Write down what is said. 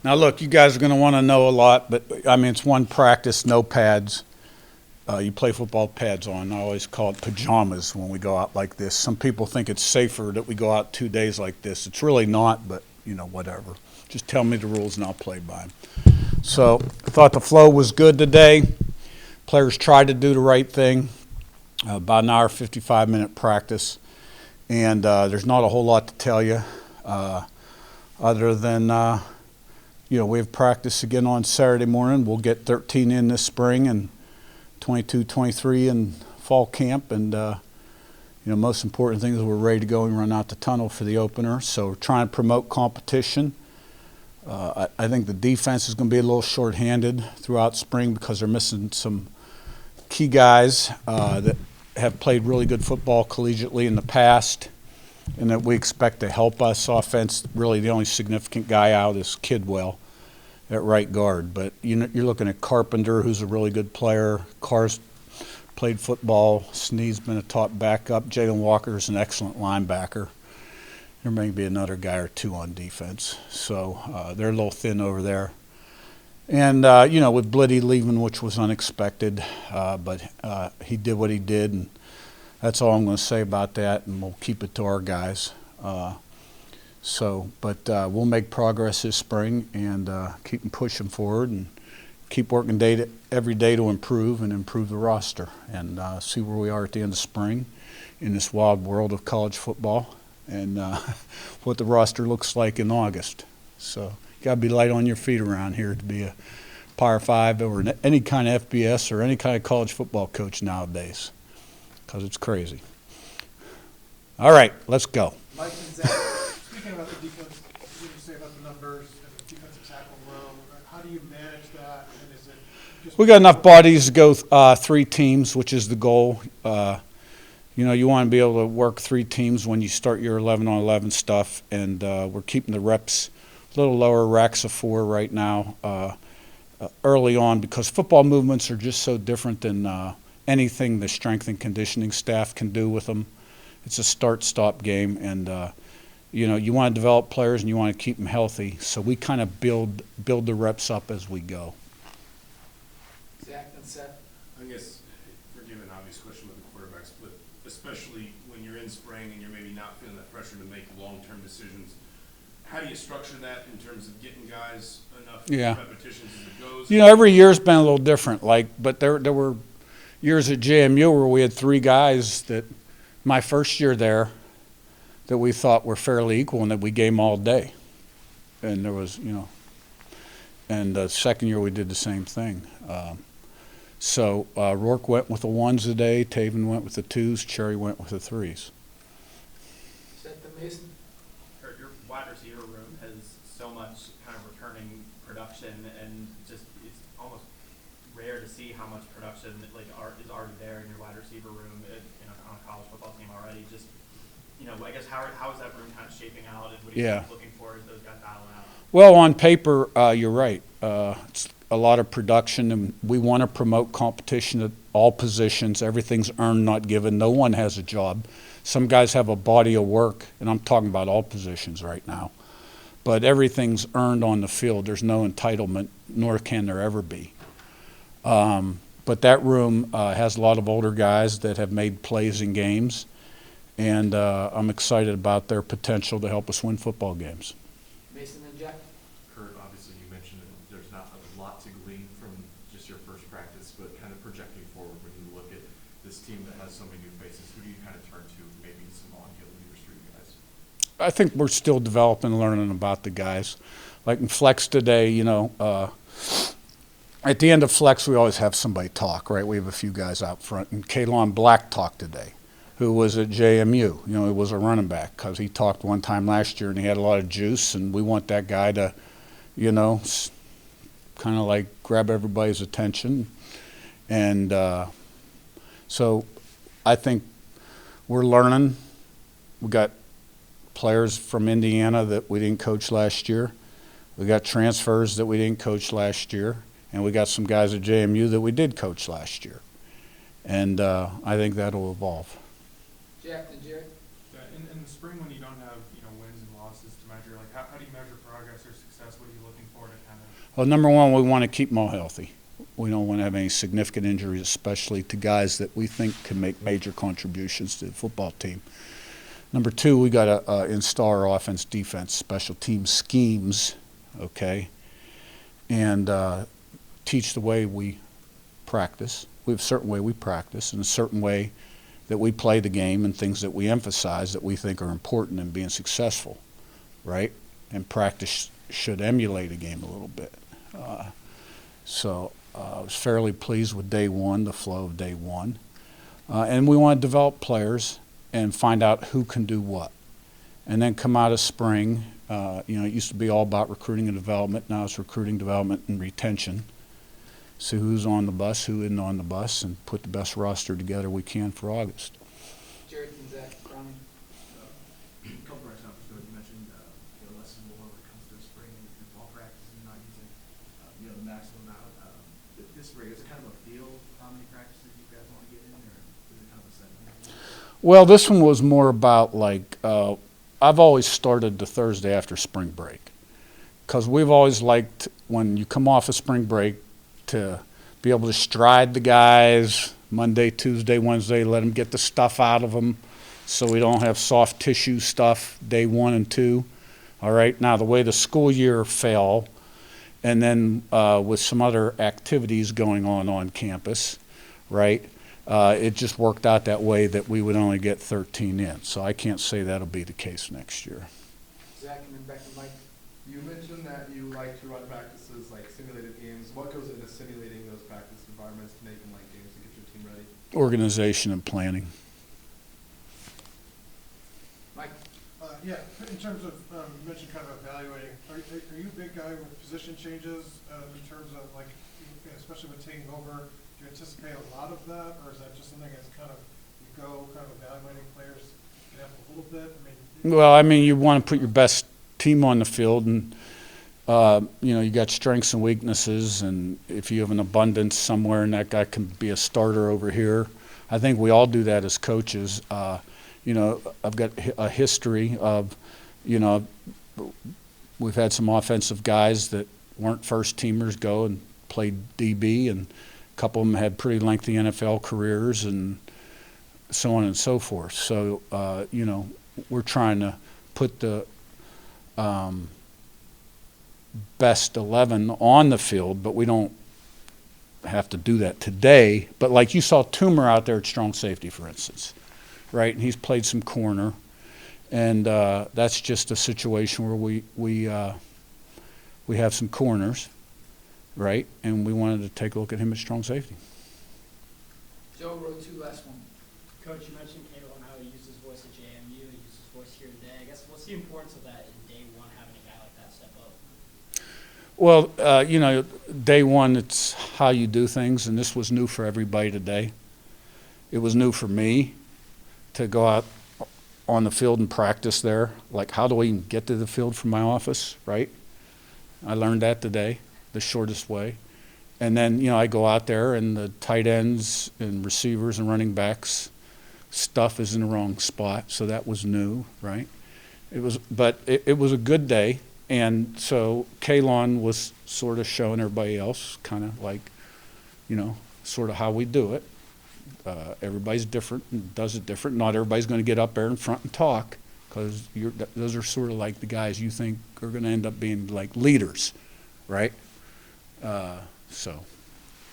Now, look, you guys are going to want to know a lot, but, I mean, it's one practice, no pads. You play football with pads on. I always call it pajamas when we go out like this. Some people think it's safer that we go out 2 days like this. It's really not, but, whatever. Just tell me the rules and I'll play by them. So I thought the flow was good today. Players tried to do the right thing. About an hour, 55-minute practice. And there's not a whole lot to tell you other than we have practice again on Saturday morning. We'll get 13 in this spring and 22, 23 in fall camp. And, most important thing is we're ready to go and run out the tunnel for the opener. So we're trying to promote competition. I think the defense is going to be a little short-handed throughout spring because they're missing some key guys that have played really good football collegiately in the past and that we expect to help us offense. Really the only significant guy out is Kidwell at right guard. But you're looking at Carpenter, who's a really good player. Carr's played football. Sneed's been a top backup. Jalen Walker's an excellent linebacker. There may be another guy or two on defense. So they're a little thin over there. And, with Blitty leaving, which was unexpected, but he did what he did, and that's all I'm going to say about that, and we'll keep it to our guys. But we'll make progress this spring and keep pushing forward and keep working every day to improve the roster and see where we are at the end of spring in this wild world of college football and what the roster looks like in August. So you got to be light on your feet around here to be a Power 5 or any kind of FBS or any kind of college football coach nowadays because it's crazy. All right, let's go. Mike and Zach, speaking about the defense, what did you say about the numbers and the defensive tackle row? How do you manage that? And is it just We got enough bodies to go 3 teams, which is the goal. You want to be able to work 3 teams when you start your 11-on-11 stuff, and we're keeping the reps a little lower, racks of 4 right now, early on, because football movements are just so different than anything the strength and conditioning staff can do with them. It's a start-stop game, and you want to develop players and you want to keep them healthy. So we kind of build the reps up as we go. Zach and Seth? I guess, forgive an obvious question with the quarterbacks, but especially when you're in spring and you're maybe not feeling that pressure to make long-term decisions, how do you structure that in terms of getting guys enough repetitions as it goes? Every year's been a little different. But there were years at JMU where we had 3 guys that my first year there that we thought were fairly equal and that we gave them all day. And there was, and the second year we did the same thing. So Rourke went with the 1s today, Taven went with the 2s, Cherry went with the 3s. Seth and Mason? Curt, your wide receiver room has so much kind of returning production, and just it's almost rare to see how much production is already there in your wide receiver room on a college football team already. Just I guess how is that room kind of shaping out, and what are you looking for as those guys battle out? Well, on paper, you're right. It's a lot of production, and we want to promote competition at all positions. Everything's earned, not given. No one has a job. Some guys have a body of work, and I'm talking about all positions right now. But everything's earned on the field. There's no entitlement, nor can there ever be. But that room has a lot of older guys that have made plays in games, and I'm excited about their potential to help us win football games. Mason and Jack? Curt, obviously you mentioned that there's not a lot to glean from just your first practice, but kind of projecting forward when you look at this team that has so many new faces, who do you kind of turn to, maybe some on-field leaders for you guys? I think we're still developing and learning about the guys. Like in flex today, at the end of flex, we always have somebody talk, right? We have a few guys out front. And Kalon Black talked today, who was at JMU. He was a running back because he talked one time last year and he had a lot of juice, and we want that guy to, kind of like grab everybody's attention. And so I think we're learning. We got players from Indiana that we didn't coach last year. We got transfers that we didn't coach last year. And we got some guys at JMU that we did coach last year. And I think that'll evolve. Jack and Jared? In the spring when you don't have wins and losses to measure, how do you measure progress or success? What are you looking for to Well, number one, we want to keep them all healthy. We don't want to have any significant injuries, especially to guys that we think can make major contributions to the football team. Number two, we got to install our offense, defense, special team schemes, okay, and teach the way we practice. We have a certain way we practice and a certain way that we play the game and things that we emphasize that we think are important in being successful, right? And practice should emulate a game a little bit. So I was fairly pleased with day one, the flow of day one. And we want to develop players and find out who can do what. And then come out of spring, it used to be all about recruiting and development. Now it's recruiting, development, and retention. See who's on the bus, who isn't on the bus, and put the best roster together we can for August. Jared and Zach, Browning. A couple of examples ago, you mentioned less is more when it comes to spring and fall practice and not using the maximum amount. This spring, is it kind of a feel how many practices you guys want to get in, or is it kind of a set number? Well, this one was more about I've always started the Thursday after spring break because we've always liked when you come off of spring break to be able to stride the guys Monday, Tuesday, Wednesday, let them get the stuff out of them so we don't have soft tissue stuff day 1 and 2. All right, now the way the school year fell and then with some other activities going on campus, right, it just worked out that way that we would only get 13 in. So I can't say that'll be the case next year. Zach and then back to Mike. You mentioned that you like to run practices like simulated games. What goes into simulating those practice environments to make them like games to get your team ready? Organization and planning. Mike. Yeah, in terms of, you mentioned kind of evaluating, are you a big guy with position changes in terms of like, especially with taking over, do you anticipate a lot of that, or is that just something that's kind of, you go kind of evaluating players a little bit? Well, you want to put your best team on the field, and you got strengths and weaknesses, and if you have an abundance somewhere and that guy can be a starter over here, I think we all do that as coaches. I've got a history of, we've had some offensive guys that weren't first teamers go and played DB, and a couple of them had pretty lengthy NFL careers and so on and so forth. So, we're trying to put the best 11 on the field, but we don't have to do that today. But like you saw Toomer out there at strong safety, for instance, right? And he's played some corner, and that's just a situation where we have some corners, right? And we wanted to take a look at him at strong safety. Joe, row 2, last one. Coach, you mentioned Caleb and how he used his voice at JMU, he used his voice here today. I guess what's the importance of that in day one, having a guy like that step up? Well, day one, it's how you do things, and this was new for everybody today. It was new for me to go out on the field and practice there. Like, how do I even get to the field from my office, right? I learned that today, the shortest way. And then, I go out there, and the tight ends and receivers and running backs stuff is in the wrong spot, so that was new, right? It was a good day, and so Kalon was sort of showing everybody else kind of like, sort of how we do it. Everybody's different and does it different. Not everybody's going to get up there in front and talk, because those are sort of like the guys you think are going to end up being like leaders, right? So.